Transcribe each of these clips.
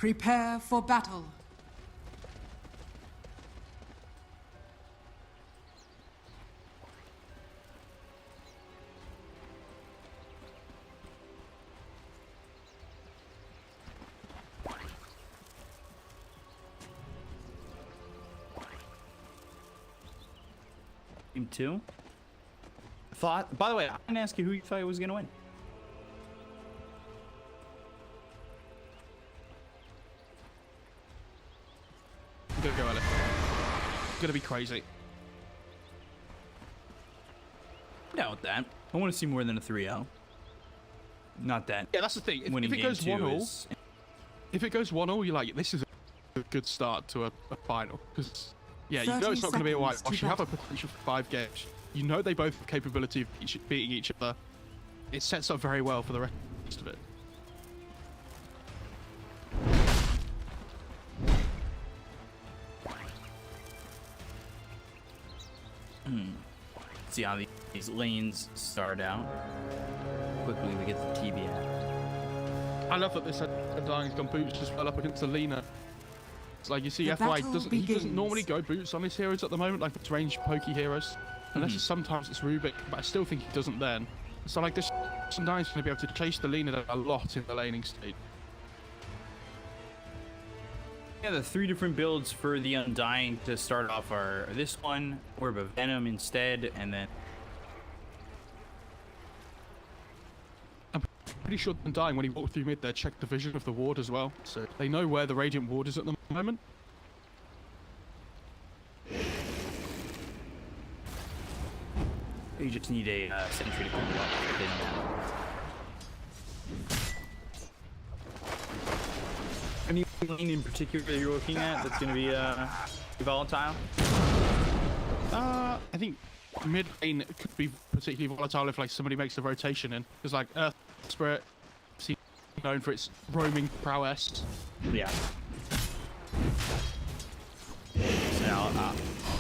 Prepare for battle. Team 2. Thought. By the way, I didn't ask you who you thought was gonna win. I'm gonna go Alex. It's gonna be crazy. I'm down with that. I want to see more than a 3-0. Not that. Yeah, that's the thing. If it goes 1-0, if it goes 1-0, you're like, this is a good start to a final. Because, yeah, you know it's not going to be a whitewash. You have a potential for 5 games. You know they both have capability of beating each other. It sets up very well for the rest of it. See how these lanes start out. Quickly we get the TB out. I love that this Undying's gone boots just well up against the Lena. It's like you see FY he doesn't normally go boots on his heroes at the moment, like it's ranged pokey heroes. Unless sometimes it's Rubik, but I still think he doesn't then. So like this Undying's going to be able to chase the Lena a lot in the laning state. Yeah, the 3 different builds for the Undying to start off are this one, Orb of Venom instead, and then... I'm pretty sure Undying, when he walked through mid there, checked the vision of the ward as well. So they know where the Radiant ward is at the moment. You just need a sentry to pull up. Any lane in particular you're looking at that's going to be volatile? I think mid lane could be particularly volatile if like somebody makes a rotation in. Because like Earth Spirit seems known for its roaming prowess. Yeah. So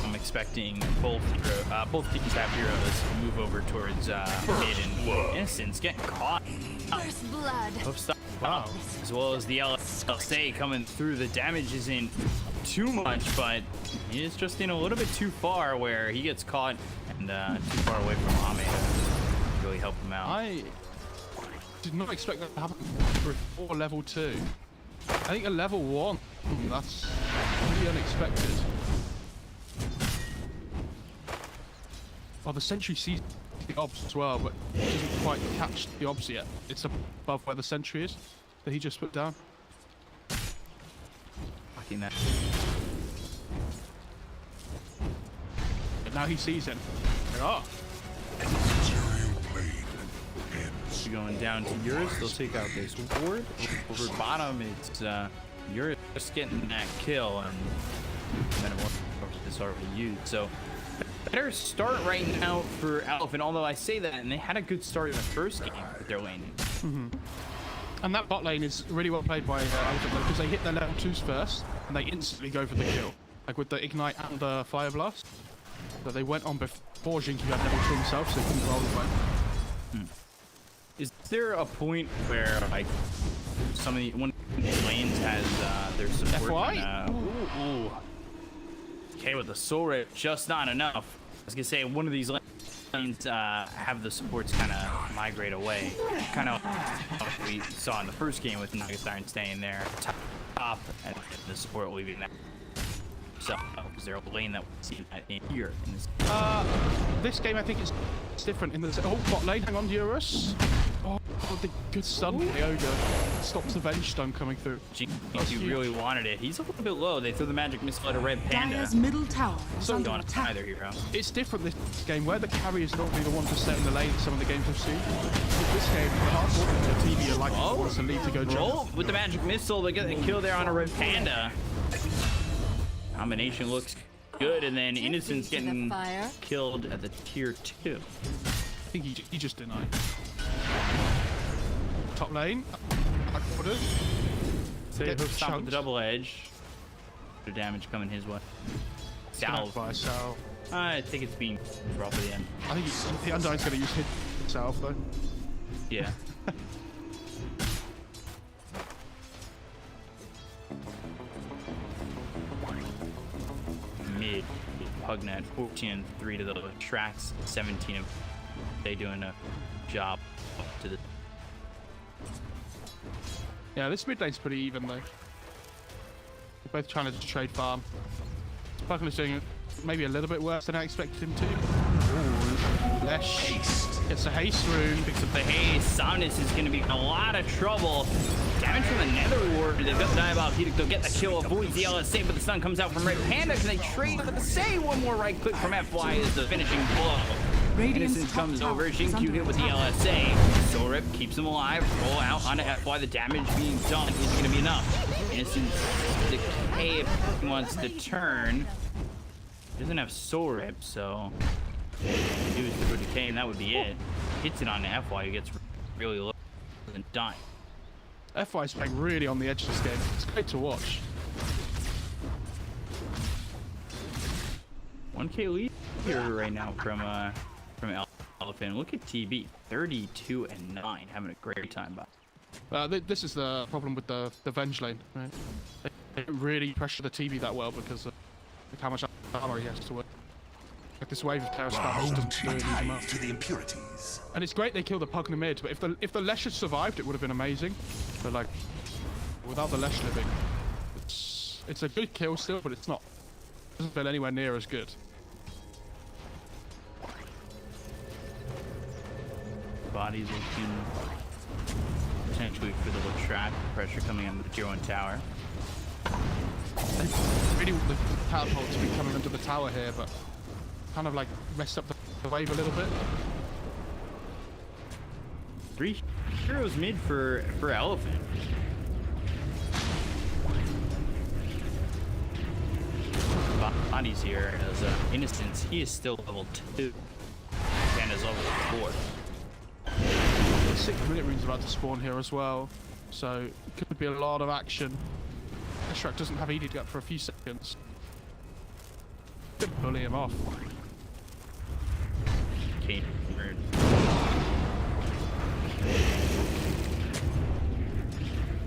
I'm expecting both teams have heroes move over towards mid, and Innocence getting caught. First blood. Wow. As well as the LSA coming through. The damage isn't too much, but he is just in a little bit too far where he gets caught and too far away from Ame to really help him out. I did not expect that to happen for level 2. I think a level 1, that's pretty unexpected. Well, the sentry sees the obs as well, but he doesn't quite catch the obs yet. It's above where the sentry is that he just put down. Fucking that. But now he sees him. Oh. Going down to Eurus, they'll take out this ward. Over bottom, it's Eurus getting that kill, and Venom is already used. So better start right now for Elephant, although I say that, and they had a good start in the first game with their laning. And that bot lane is really well played by Elephant, because they hit their level 2s first, and they instantly go for the kill. Like with the Ignite and the Fire Blast. So they went on before XinQ had level 2 himself, so they couldn't roll away. Is there a point where like one of these lanes has their support? FY? Ooh. Okay, with the soul rip, just not enough. I was gonna say one of these lanes have the supports kind of migrate away, kind of what we saw in the first game with Nagastar staying there top and the support leaving that. So, is there a lane that we see that in here? In this game I think it's different in the bot lane. Hang on, Eurus. Oh, the good stun from the Ogre stops the venge stun coming through. XinQ really wanted it. He's a little bit low. They threw the magic missile at a RedPanda. Dire's middle tower is So under don't attack. either hero. It's different this game, where the carry is normally the one to set in the lane. Some of the games I've seen. With this game, the hard work the TV are like the ones that need to go Roll with the magic missile. They get the kill there on a RedPanda. Combination looks good, and then Innocence getting killed at the tier 2. I think he just denied. Top lane. So he'll stop with the double edge. The damage coming his way. Salve. I think it's being brought to the end. I think the Undying's going to use hit himself though. Yeah. Pugnet, 14 and 3 to the tracks, 17 of they doing a job to the. Yeah, this mid lane's pretty even though. They're both trying to just trade farm. Puglet's doing maybe a little bit worse than I expected him to. Ooh, haste. Gets a haste rune. Picks up the haste. Somnus is going to be in a lot of trouble. Damage from the Nether Ward. They've got the Diabolic. They'll get the kill. Avoids the LSA, but the stun comes out from RedPanda. Can they trade with the say? One more right click from FY is the finishing blow. Innocence comes over. XinQ hit with the LSA. Sorip keeps him alive. Roll out onto FY. The damage being done is going to be enough. Innocence decay if he wants to turn. He doesn't have Sorip, so he was through decay, and that would be it. Hits it on the FY, who gets really low and dying. FY's playing really on the edge of this game. It's great to watch. 1K lead here right now from Elephant. Look at TB, 32 and 9, having a great time. This is the problem with the Venge lane, right? They don't really pressure the TB that well because of how much armor he has to work. Like this wave of Terror Spam just doesn't do a huge amount. To the impurities. And it's great they killed the Pugna mid, but if the Lesh had survived, it would have been amazing. But like, without the Lesh living, it's a good kill still, but it's not. It doesn't feel anywhere near as good. Body's looking potentially for the little trap. Pressure coming on the tier 1 tower. I really want the catapult to be coming under the tower here, but kind of like messed up the wave a little bit. 3 heroes mid for Elephant. Body's here as Innocence. He is still level 2 and is level 4. The 6-minute rune's about to spawn here as well, so it could be a lot of action. Shrek doesn't have ED up for a few seconds. Could bully him off.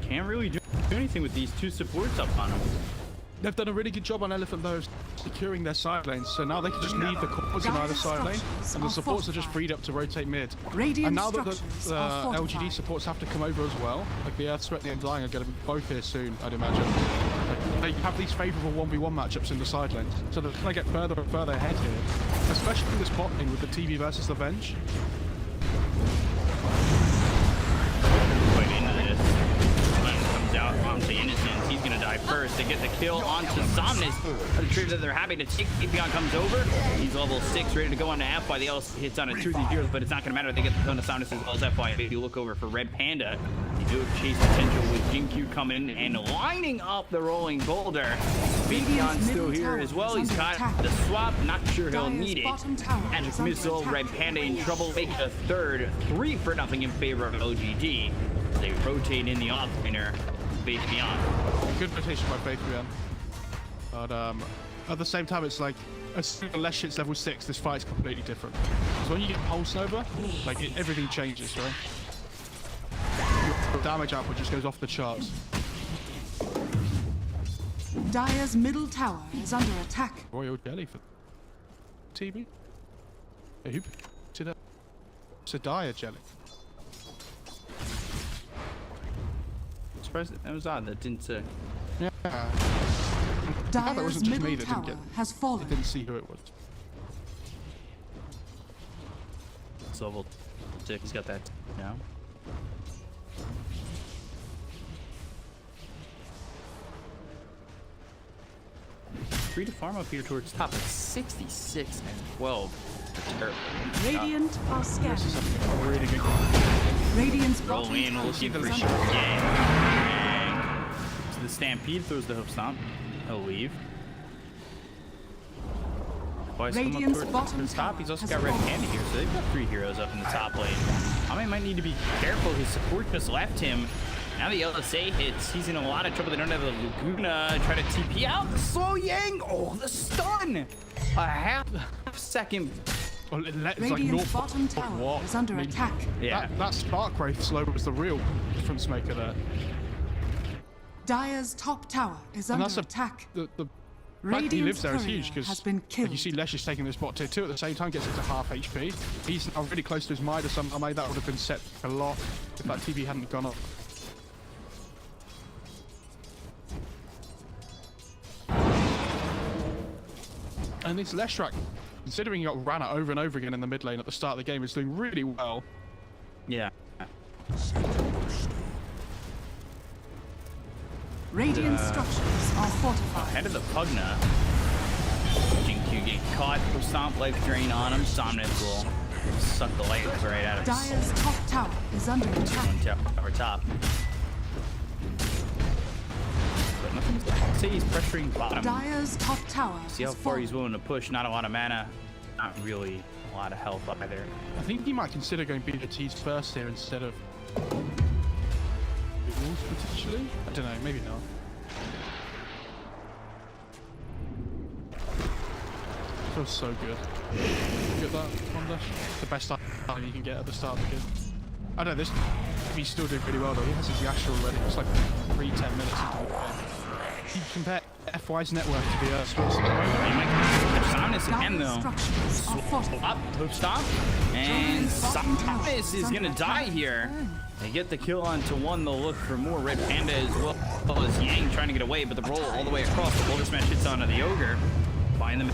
Can't really do anything with these 2 supports up on him. They've done a really good job on Elephant though, securing their side lanes, so now they can just leave the cores in either side lane, and the supports are just freed up to rotate mid. And now that the LGD supports have to come over as well, like the Earth Sweat and the Undying are going to be both here soon, I'd imagine. Like, they have these favourable 1v1 matchups in the side lanes, so they're going to get further and further ahead here, especially in this bot lane with the TV versus the Venge. Quite into this. Comes out onto Innocence. He's gonna die first. They get the kill onto Somnus. A trip that they're happy to take. Apion comes over. He's level 6, ready to go on to FY. The else hits on a 2-0, but it's not gonna matter. They get the kill on Somnus as well as FY. If you look over for RedPanda, they do have chase potential with XinQ coming in and lining up the rolling boulder. Apion's still here as well. He's got the swap. Not sure he'll need it. Magic Missile. RedPanda in trouble. Make a third. 3-0 in favor of OGD. They rotate in the off-laner. Beyond. Good rotation by Faith Beyond. But at the same time, it's like, as soon as Lesh hits level 6, this fight's completely different. So when you get Pulse Nova, like everything changes, right? Your damage output just goes off the charts. Dire's middle tower is under attack. Royal Jelly for TB. Hey, who did that? It's a Dire Jelly. That was odd. That didn't say. Yeah. That wasn't just me that didn't get. Has fallen. I didn't see who it was. It's level 6. He's got that now. Free to farm up here towards top at 66 and 12. Radiant are scared. This is a really good Radiant's roll in, looking for sure. So the Stampede throws the Hope Stomp. He'll leave. Radiant's bottom top. He's also got RedPanda here, so they've got 3 heroes up in the top lane. Ame might need to be careful. His support just left him. Now the LSA hits. He's in a lot of trouble. They don't have the Laguna. Try to TP out. The Slow Yang. Oh, the stun. A half second. Well, it's like Radiant's bottom tower is under attack. Yeah. That Spark Wraith slow was the real difference maker there. Dire's top tower is under attack. The The fact that he lives there is Radiant's huge courier has because been killed. you see Lesh is taking this bot tier 2 at the same time, gets it to half HP. He's now really close to his Midas somehow. Maybe that would have been set a lot if that TB hadn't gone up. And this Leshrac, considering he got ran at over and over again in the mid lane at the start of the game, is doing really well. Yeah. Radiant structures are fortified. Ahead of the Pugna. XinQ getting caught. Stomp life drain on him. Somnus will suck the life right out of his soul. Dire's top tower is under attack. One tower top. But nothing to say he's pressuring bottom. Dire's top tower. See how is far he's fallen. willing to push. Not a lot of mana. Not really a lot of health up either. I think he might consider going BDTs first here instead of Wolves potentially. I don't know, maybe not. Feels so good. Get that one dash. The best time you can get at the start of the game. I don't know, this he's still doing pretty well though. He has his Yasha already. It's like 3-10 minutes into the game. You compare FY's network to the Swiss at the moment. Somnus again Dire's though. structures are fortified. Up, hook stop, and Somnus is gonna die here. They get the kill onto one. They'll look for more RedPanda as well as Yang trying to get away, but the roll all the way across. The boulder smash hits onto the Ogre. Find them.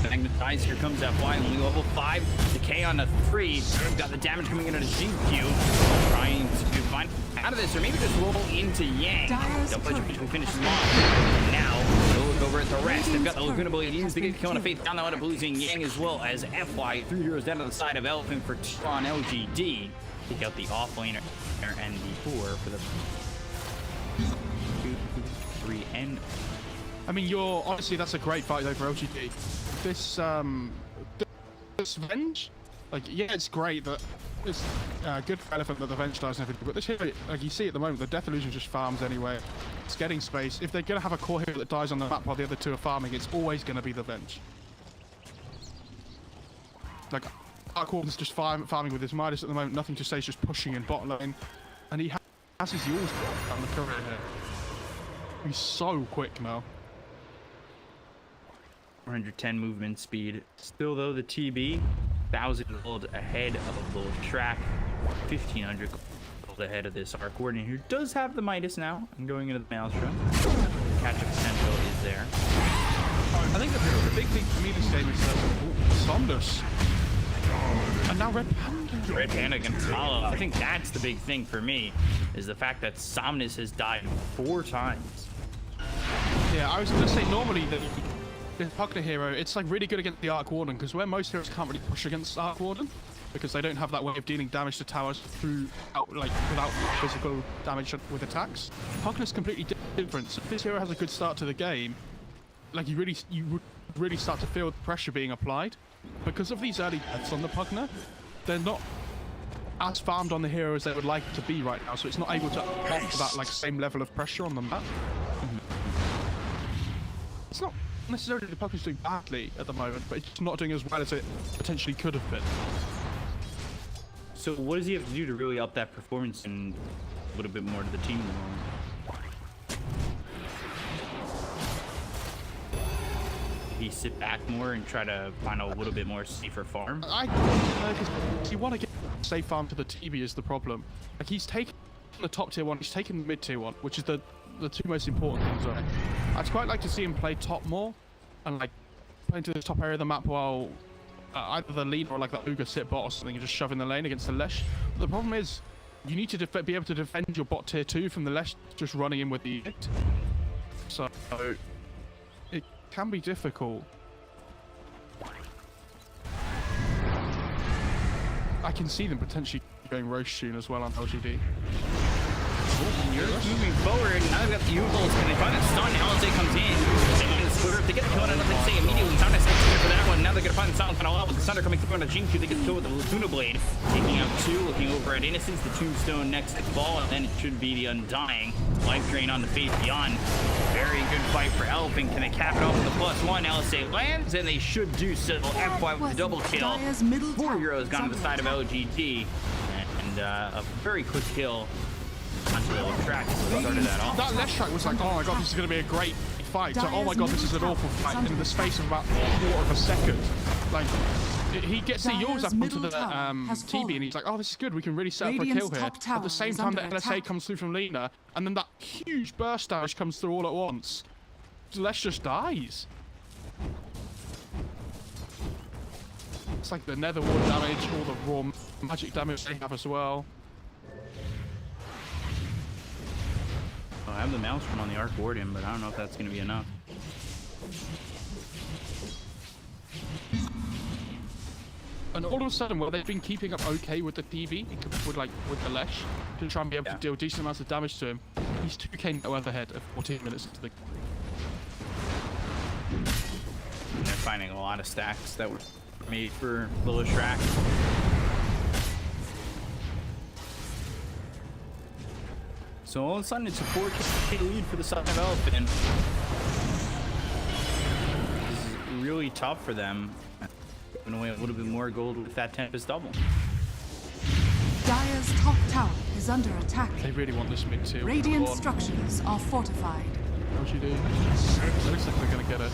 Magnetize. Here comes FY. Only level 5. Decay on a 3. Got the damage coming in on a XinQ. Trying to find out of this, or maybe just roll into Yang. Don't push it. We finish them off. Now, they'll look over at the rest. They've got the Laguna Blade used to get kill on a Faith. Down the line of losing Yang as well as FY. 3 heroes down to the side of Elephant for 2 on LGD. Take out the off laner and the 4 for the 2, 3, and. I mean, honestly, that's a great fight though for LGD. This Venge, like, yeah, it's great that it's good for Elephant that the Venge dies and everything, but this hero, like you see at the moment, the Death Illusion just farms anyway. It's getting space. If they're gonna have a core hero that dies on the map while the other 2 are farming, it's always gonna be the Venge. Like, Dark Warden's just farming with his Midas at the moment. NothingToSay is just pushing in bot lane, and he has his Eurus on the courier here. He's so quick now. 410 movement speed. Still though, the TB 1,000 gold ahead of the track, 1,500 gold ahead of this Arc Warden, who does have the Midas now and going into the Maelstrom. Catch-up potential is there. I think the big thing for me this game is Somnus. And now RedPanda can follow. I think that's the big thing for me, is the fact that Somnus has died 4 times. Yeah, I was gonna say normally the Pugna hero, it's like really good against the Arc Warden, because where most heroes can't really push against Arc Warden, because they don't have that way of dealing damage to towers without physical damage with attacks. Pugna's completely different. So if this hero has a good start to the game, like you would really start to feel the pressure being applied. Because of these early deaths on the Pugna, they're not as farmed on the hero as they would like to be right now, so it's not able to offer that like same level of pressure on the map. It's not necessarily the Pugna's doing badly at the moment, but it's not doing as well as it potentially could have been. So what does he have to do to really up that performance and a little bit more to the team? He sit back more and try to find a little bit more safer farm? I don't know, because you want to get safe farm to the TB is the problem. Like, he's taken the top tier 1, he's taken the mid tier 1, which is the 2 most important things, right? I'd quite like to see him play top more, and like play into the top area of the map while either the lead or like the Ogre sit bot or something and just shove in the lane against the Lesh. But the problem is, you need to be able to defend your bot tier 2 from the Lesh just running in with the hit. So it can be difficult. I can see them potentially going Roche soon as well on LGD. Eurus moving forward. Now they've got the U-bolts. Can they find a stun? LJ comes in. Taking the splitter. If they get the kill on NothingToSay immediately. Somnus gets here for that one. Now they're going to find the silence final out with the Thunder coming through on a XinQ. They get the kill with the Laguna Blade. Taking out 2. Looking over at Innocence. The Tombstone next to the ball. And then it should be the Undying. Life drain on the Faith Beyond. Very good fight for Elephant. Can they cap it off with the +1? LSA lands. And they should do so. FY with the double kill. 4 heroes gone to the side of LGD. And a very quick kill onto the track. So they started that off. That Leshrac was like, oh my god, this is going to be a great fight to, oh my god, this is an awful fight, in the space of about a quarter of a second. Like, he gets the Eurus up onto the TB and he's like, oh, this is good, we can really set up for a kill here. At the same time, the LSA comes through from Lina, and then that huge burst damage comes through all at once. Lesh just dies. It's like the nether ward damage, all the raw magic damage they have as well. Oh, I have the Maelstrom on the Arc Warden, but I don't know if that's going to be enough. And all of a sudden, well, they've been keeping up okay with the TV, with the Lesh, to try and be able to deal decent amounts of damage to him. He's 2k no other head of 14 minutes into the. And they're finding a lot of stacks that were made for Lilith Shrek. So all of a sudden, it's a 4k lead for the Son of Elephant. This is really tough for them. Giving away a little bit more gold with that Tempest double. Dire's top tower is under attack. They really want this mid tier. Radiant structures are fortified. What you do? It looks like they're gonna get it.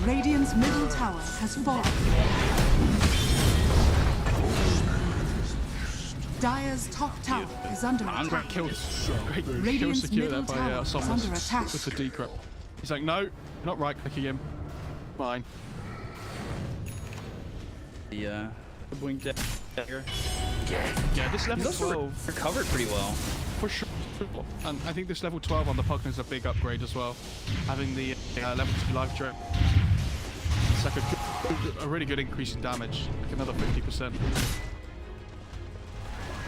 Radiant's middle tower has fallen. Dire's top tower is under attack. Kill Radiant's secure there middle by tower is Somnus under attack. with the decrypt. He's like, no, not right clicking him. Fine. The blink dagger. Yeah, this level 12 recovered pretty well. for sure. And I think this level 12 on the Pugna is a big upgrade as well. Having the level 2 life drip. It's like a really good increase in damage, like another 50%.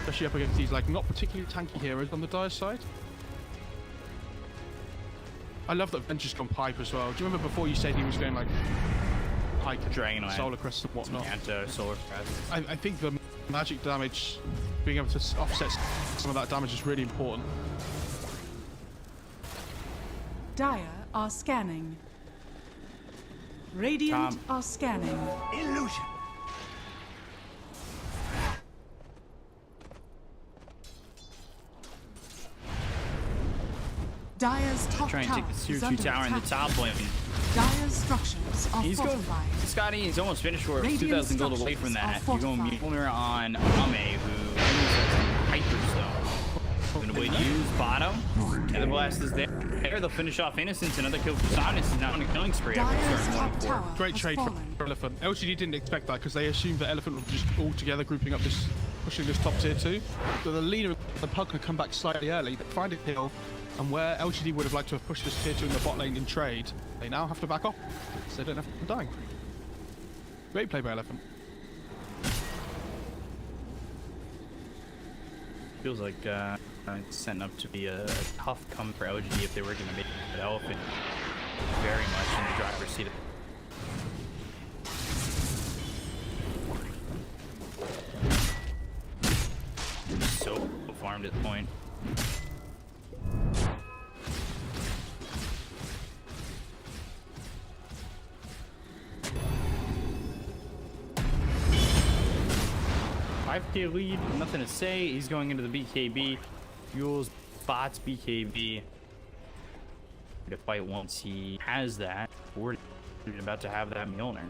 Especially up against these like not particularly tanky heroes on the Dire side. I love that Venture's gone pipe as well. Do you remember before you said he was going like pike, Dragon Solar Crest and whatnot? Solar Crest. I think the magic damage, being able to offset some of that damage is really important. Dire are scanning. Radiant are scanning. Illusion. Dire's top Trying to tower take the is tier 2 under tower in the attack. top lane. Dire's structures are He's going. fortified. Scotty is almost finished for Radiant 2,000 gold away from that. You're going Mjolnir on Ame, who is Hyperstone. Gonna wait, use bottom. Tether Blast is there. They'll finish off Innocence. Another kill for Somnus is now on a killing spree. Dire's top tower Great has trade fallen. for Elephant. LGD didn't expect that because they assumed that Elephant would just all together grouping up this, pushing this top tier 2. So the leader of the Pugna come back slightly early. They find a kill, and where LGD would have liked to have pushed this tier 2 in the bot lane in trade, they now have to back off. So they don't have to die. Great play by Elephant. Feels like it's setting up to be a tough come for LGD if they were going to make that Elephant very much in the driver's seat. So farmed at the point. $5k lead, nothing to say. He's going into the BKB. Fuels bots BKB to fight once he has that. We're about to have that Mjolnir.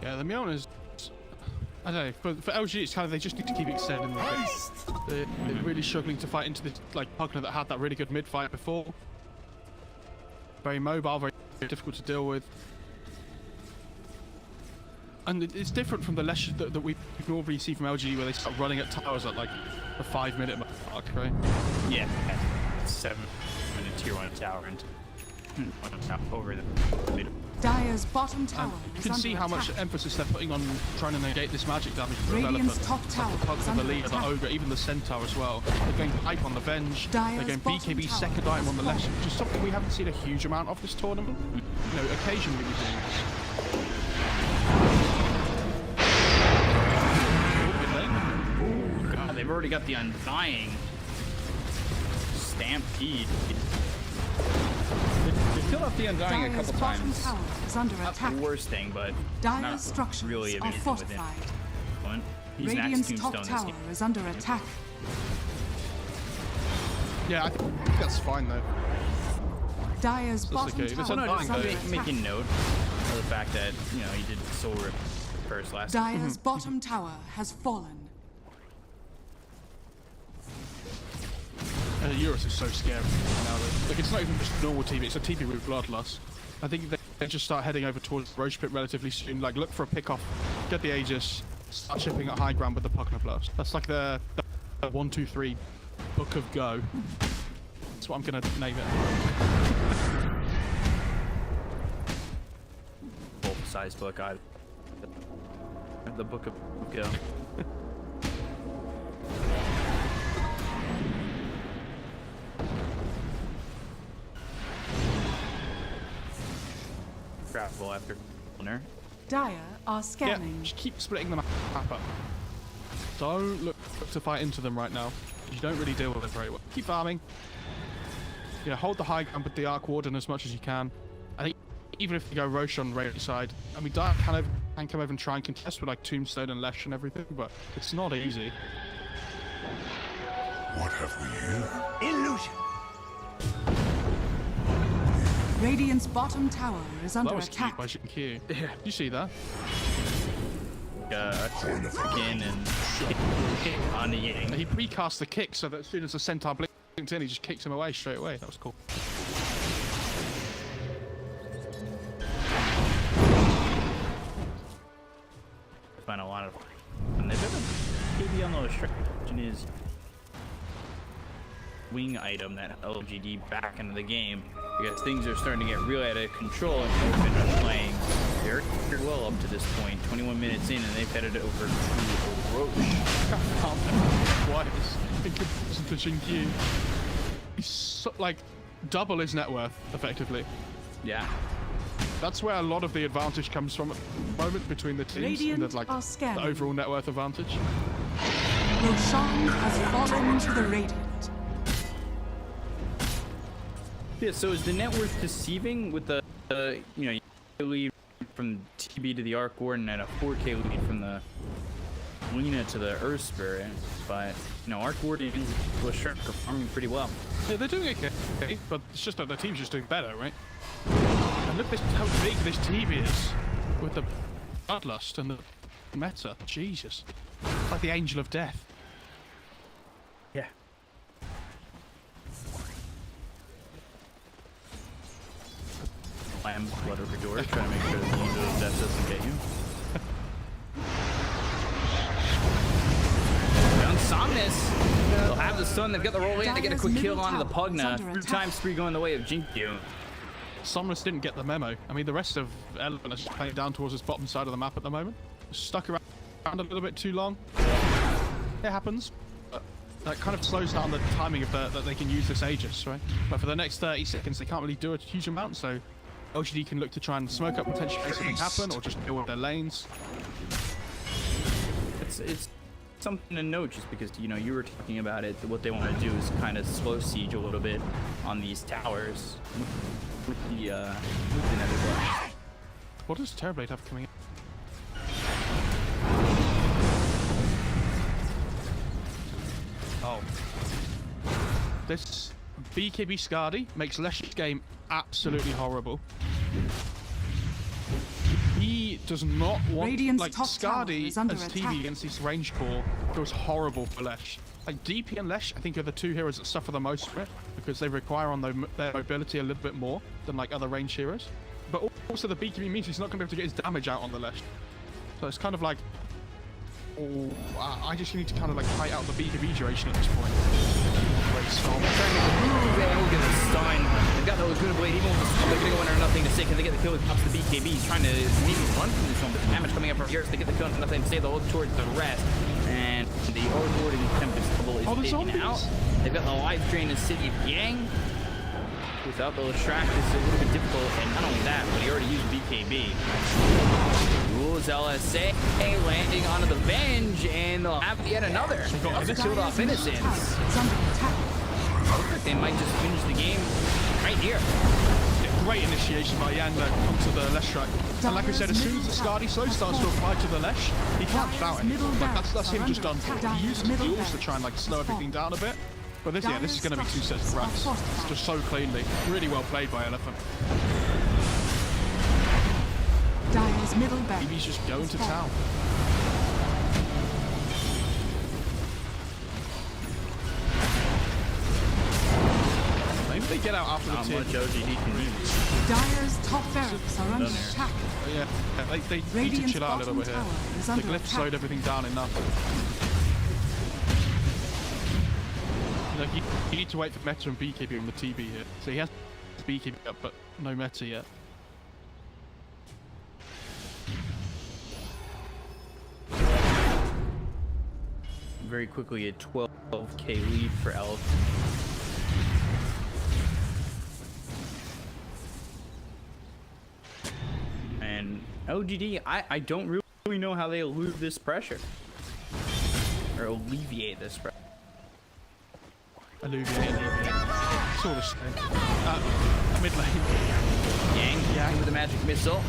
Yeah, the Mjolnir's, I don't know, for LG it's kind of, they just need to keep extending the bit. They're really struggling to fight into this like Pugna that had that really good mid fight before. Very mobile, very difficult to deal with. And it's different from the Lesh that we normally see from LG where they start running at towers at like the 5-minute mark, right? Yeah, 7-minute tier 1 tower and over the middle. Dire's bottom tower You is can under see how much attack. emphasis they're putting on trying to negate this magic damage for Radiant's Elephant. top tower Like the Pugna, is the under Leader, the attack. Ogre, even the Centaur as well. They're going hype on the Venge. Dire's They're going bottom BKB tower second item on the has Lesh, fallen. which is something we haven't seen a huge amount of this tournament. You know, occasionally we do. God, they've already got the Undying Stampede. killed off the Undying a Dire's couple bottom times. tower is under Not attack. the worst thing, but Dire's not structures really are amazing with it. fortified. One. He's an axe Radiant's tombstone top this tower game. is under attack. Yeah, I think that's fine though. Dire's That's bottom okay. This tower Undying is though. under Just attack. making note of the fact that, you know, you did soul rip first last time. Dire's bottom tower has fallen. Eurus is so scary now. Like, it's not even just normal TV, it's a TV with bloodlust. I think they just start heading over towards the Roach Pit relatively soon. Like, look for a pick off, get the Aegis, start chipping at high ground with the Pugna Blast. That's like the 1, 2, 3 book of go. That's what I'm gonna name it. Full-size book. The book of go. Grapple after owner. Dire are Yeah, scanning. just keep splitting them up. Don't look to fight into them right now. You don't really deal with it very well. Keep farming. Yeah, hold the high ground with the Arc Warden as much as you can. I think even if you go Roche on right side, I mean, Dire can come over and try and contest with like Tombstone and Lesh and everything, but it's not easy. What have we here? Illusion. Radiant's bottom tower is under That was cute attack. by XinQ. Yeah, you see that? Again and on the Yang. He precast the kick so that as soon as the Centaur blinked in, he just kicks him away straight away. That was cool. Find a lot of, and they've been maybe on those stretching his wing item, that LGD, back into the game because things are starting to get real out of control and they've been playing very well up to this point. 21 minutes in and they've headed over to Roach. What is in comparison to XinQ? He's so, like double his net worth effectively. Yeah. That's where a lot of the advantage comes from at the moment between the teams. Radiant And like are the scanning. overall net worth advantage. Roshan has fallen to the Radiant. Yeah, so is the net worth deceiving with the, you know, lead from TB to the Arc Warden and a 4K lead from the Lena to the Earth Spirit, but, you know, Arc Warden was sure performing pretty well. Yeah, they're doing okay, but it's just that the team's just doing better, right? And look how big this team is with the bloodlust and the meta. Jesus. It's like the Angel of Death. Yeah. Slam blood over doors, trying to make sure that the Angel of Death doesn't get you. Young Somnus. They'll have the stun. They've got the roll in. They get a quick kill onto the Pugna. 3 3 going the way of XinQ. Somnus didn't get the memo. I mean, the rest of Elephant is just playing down towards this bottom side of the map at the moment. Stuck around a little bit too long. It happens. But that kind of slows down the timing of that they can use this Aegis, right? But for the next 30 seconds, they can't really do a huge amount, so OGD can look to try and smoke up potentially make something happen, or just deal with their lanes. It's something to note, just because, you know, you were talking about it. What they want to do is kind of slow siege a little bit on these towers with the Nether Blast. What does Terrorblade have coming in? Oh. This BKB Scardy makes Lesh's game absolutely horrible. He does not want, Radiant's like, top tower Scardy is under as attack. TV against this range core feels horrible for Lesh. Like, DP and Lesh, I think, are the two heroes that suffer the most from it, because they require on their mobility a little bit more than, like, other range heroes. But also the BKB means he's not going to be able to get his damage out on the Lesh. So it's kind of like, oh, I just need to kind of, like, fight out the BKB duration at this point. Great storm. Look at the stun. They've got the Laguna Blade. Even with the stun, they're going to go under NothingToSay. Can they get the kill with the BKB? He's trying to maybe run from this one, but the damage coming up from Eurus. They get the kill with NothingToSay. They'll look towards the rest. And the Overlord in Tempest Bubble is taken out. They've got the life drain in City of Yang. Without the Leshrac, this is a little bit difficult. And not only that, but he already used BKB. Rules LSA landing onto the Venge, and they'll have yet another. This sealed off Innocence. Is under attack. Looks like they might just finish the game right here. Yeah, great initiation by Yang there onto the Lesh track. And like I said, as soon as the Skadi slow starts to apply to the Lesh, he can't bout it. Like, that's him just done. He uses duels to try and like slow everything down a bit. But this is going to be 2 sets of racks. It's just so cleanly. Really well played by Elephant. Dire's middle barracks. He's just going to town. Maybe they get out after the tip. Much OGD can use. Dire's top barracks are under attack. Yeah, they need to chill out a little bit here. The glyph slowed everything down enough. Look, you need to wait for Meta and Beekeeper on the TB here. So he has Beekeeper up, but no Meta yet. Very quickly a 12k lead for Elf. And OGD, I don't really know how they elude this pressure. Or alleviate this pressure. Alleviate. It's all the same. Mid lane. Yang with the magic missile.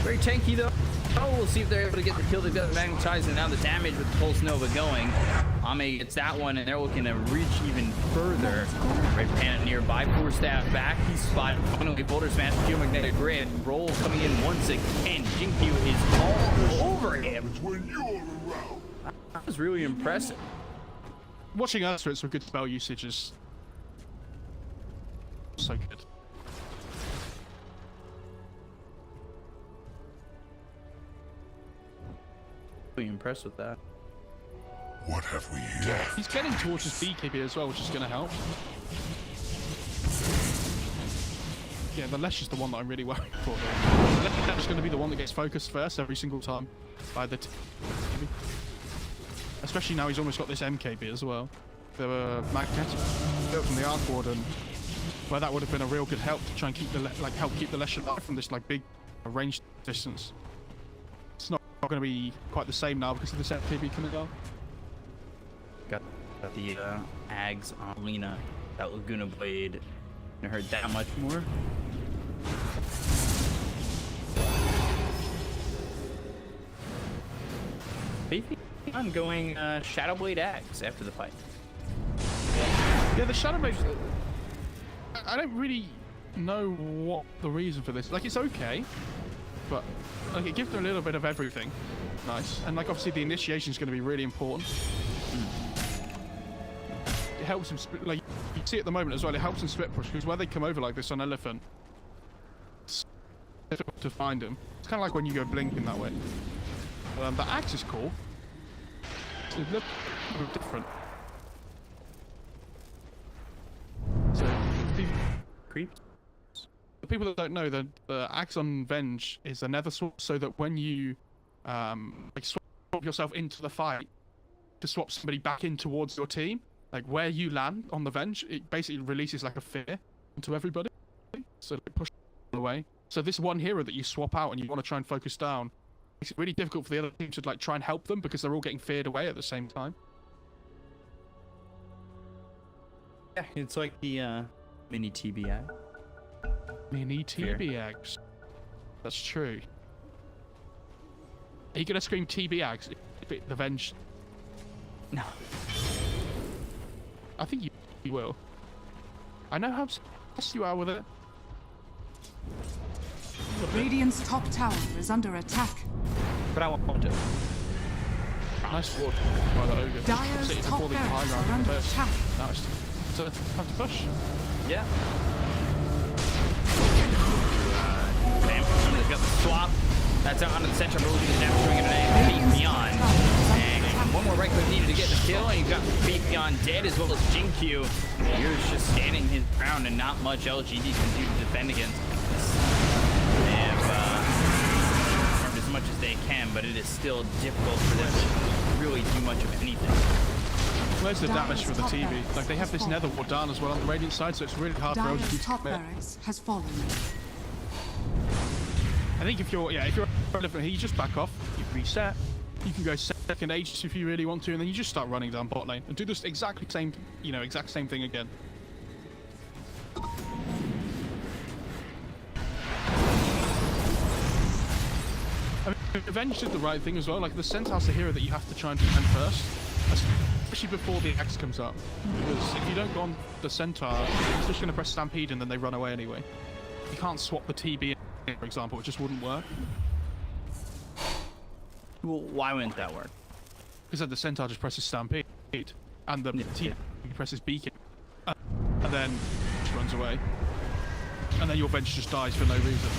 Very tanky though. Oh, we'll see if they're able to get the kill. They've got magnetized, and now the damage with the Pulse Nova going. Ame gets that one, and they're looking to reach even further. RedPanda nearby, poor staff back. He's spotted. Finally, Boulder Smash, Geomagnetic Grid. Roll coming in once again. XinQ is all over him. That was really impressive. Watching us for some good spell usage is so good. Really impressed with that. What have we here? He's getting towards his BKB as well, which is going to help. Yeah, the Lesh is the one that I'm really worried for. The Lesh is going to be the one that gets focused first every single time by the TB. Especially now he's almost got this MKB as well. The magnetic built from the Arc Warden, where that would have been a real good help to try and keep the help keep the Lesh alive from this like big range distance. It's not going to be quite the same now because of this MKB coming out. Got the Ags on Lena. That Laguna Blade didn't hurt that much more. I'm going Shadow Blade Ags after the fight. Yeah, the Shadow Blade. I don't really know what the reason for this. Like, it's okay, but like it gives them a little bit of everything. Nice, and like obviously the initiation is going to be really important. It helps him split, like you see at the moment as well. It helps him split push because where they come over like this on Elephant, it's difficult to find him. It's kind of like when you go blinking that way. The axe is cool. It's a little bit different. So the people that don't know, the axe on Venge is a nether swap, so that when you like swap yourself into the fight to swap somebody back in towards your team, like where you land on the Venge, it basically releases like a fear into everybody, so it pushes away. So this one hero that you swap out and you want to try and focus down, makes it really difficult for the other team to like try and help them because they're all getting feared away at the same time. Yeah, it's like the mini TBI. Mini TBAgs. That's true. Are you gonna scream TBAgs if the Venge? No. I think you will. I know how obsessed you are with it. Radiant's top tower is under attack. But I won't do it. Nice ward by the ogre. Dire's top barracks are under attack. Nice. So have to push. Yeah. Bam. Somebody's got the swap. That's out onto the center. We're looking at now swinging an Beat Beyond. And one more right click needed to get the kill. And you've got Beat Beyond dead as well as XinQ. Eurus just standing his ground and not much LGD can do to defend against this. They have farmed as much as they can, but it is still difficult for them to really do much of anything. Where's the damage for the TV? Like they have this nether ward down as well on the Radiant side, so it's really hard for Dire's LGD to top commit. barracks has fallen. I think if you're relevant here, you just back off, you reset, you can go second Aegis if you really want to, and then you just start running down bot lane and do this exact same thing again. Avenge did the right thing as well. Like, the Centaur's the hero that you have to try and defend first, especially before the X comes up. Because if you don't go on the Centaur, it's just going to press Stampede and then they run away anyway. You can't swap the TB, for example. It just wouldn't work. Well, why wouldn't that work? Because then the Centaur just presses Stampede, and the TB presses Beacon, and then just runs away. And then your bench just dies for no reason.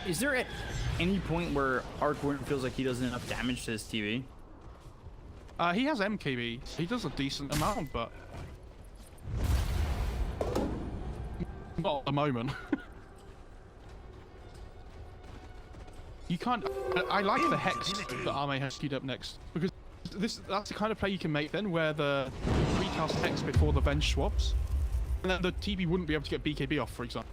Is there at any point where Arcworm feels like he does enough damage to his TV? He has MKB. He does a decent amount, but not at the moment. You can't. I like the Hex that Arme has queued up next, because that's the kind of play you can make then, where the recast Hex before the bench swaps, and then the TB wouldn't be able to get BKB off, for example.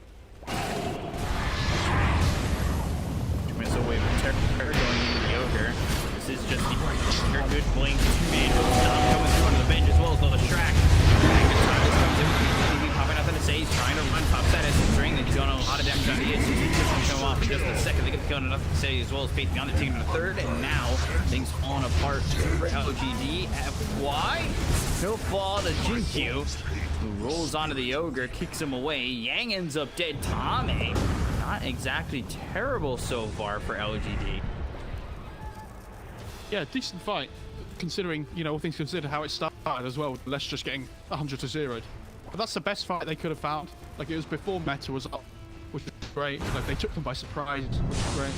So wait, Terror going into the Ogre. This is just your good blink two-man stop coming through onto the bench as well as the Shrek. Somnus comes in with the TV popping nothing to say. He's trying to run top set as he's string. He's doing a lot of damage on the edge. He's just going to come off in just a second. They get the kill on nothing to say as well as Faith Beyond the team in the third. And now things falling apart for LGD. FY. No fall to XinQ, who rolls onto the Ogre, kicks him away. Yang ends up dead. Tommy. Not exactly terrible so far for LGD. Yeah, decent fight, considering, you know, all things considered, how it started as well, with Les just getting 100 to 0'd. But that's the best fight they could have found. Like, it was before meta was up, which is great. Like, they took them by surprise, which is great.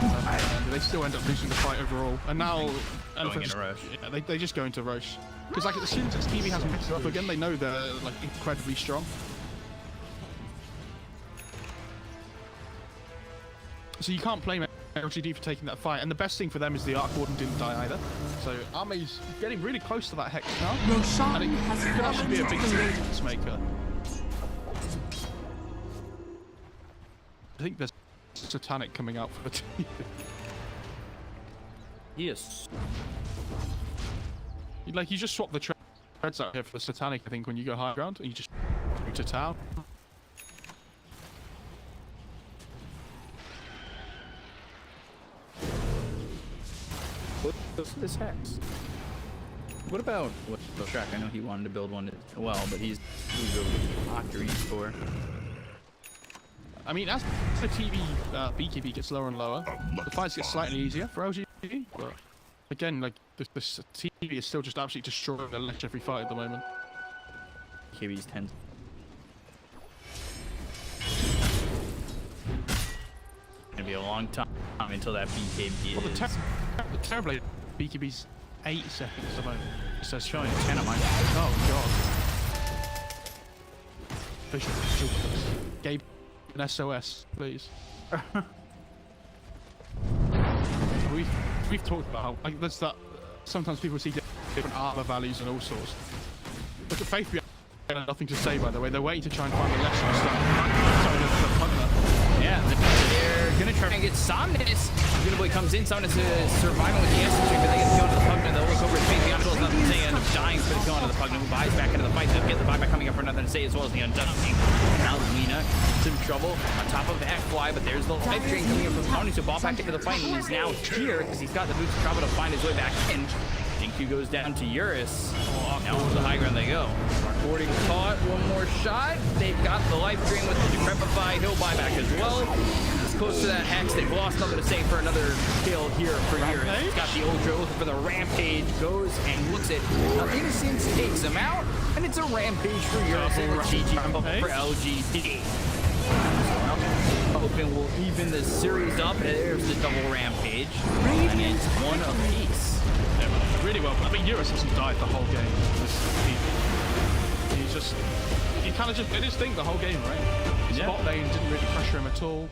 And they still end up losing the fight overall. And now, Going into Roche. Yeah, they just go into Roche. Because, like, as soon as TV has mixed up again, they know they're, like, incredibly strong. So you can't blame LGD for taking that fight, and the best thing for them is the Arc Warden didn't die either. So Arme's getting really close to that Hex now, and it could actually be a big difference maker. I think there's Satanic coming out for the team. Yes. Like, you just swap the treads out here for the Satanic, I think, when you go high ground, and you just go to town. What's this Hex? What about Shrek? I know he wanted to build one as well, but he's moved over to Octarine for. I mean, as the TV BKB gets lower and lower, the fights get slightly easier for LGD, but again, like, this TV is still just absolutely destroying the ledge every fight at the moment. BKB's 10. Gonna be a long time until that BKB Well, is. the Terrorblade BKB's 8 seconds at the moment. It says Showing 10 on my. Oh god. Vision. Gabe, an SOS, please. We've talked about how, like, there's that. Sometimes people see different armor values and all sorts. Look at Faith Beyond, nothing to say, by the way. They're waiting to try and find the lesson and start. Sorry, the punter. Yeah, they're gonna try and get Somnus. Good boy comes in. Somnus is surviving with the S streak, but they get the kill onto the Pugna. They'll look over his face. The Untold is nothing to say. End up dying for the kill onto the Pugna, who buys back into the fight. They'll get the buyback coming up for nothing to say, as well as the Undusting. Now Lena, some trouble on top of FY, but there's the life drain coming in from Tony. So ball back into the fight. He is now here because he's got the boots of travel to find his way back in. XinQ goes down to Eurus. Now to the high ground they go. Boarding caught. One more shot. They've got the life drain with the Decrepify. He'll buy back as well. He's close to that Hex. They've lost nothing to say for another kill here for Eurus. He's got the Ultra looking for the Rampage. Goes and looks at Innocence, takes him out. And it's a Rampage for Eurus and GG for LGD. Hoping we'll even the series up. There's the double Rampage. And it's one apiece. Yeah, really well. I mean, Eurus hasn't died the whole game. He kind of just did his thing the whole game, right? His bot lane didn't really pressure him at all.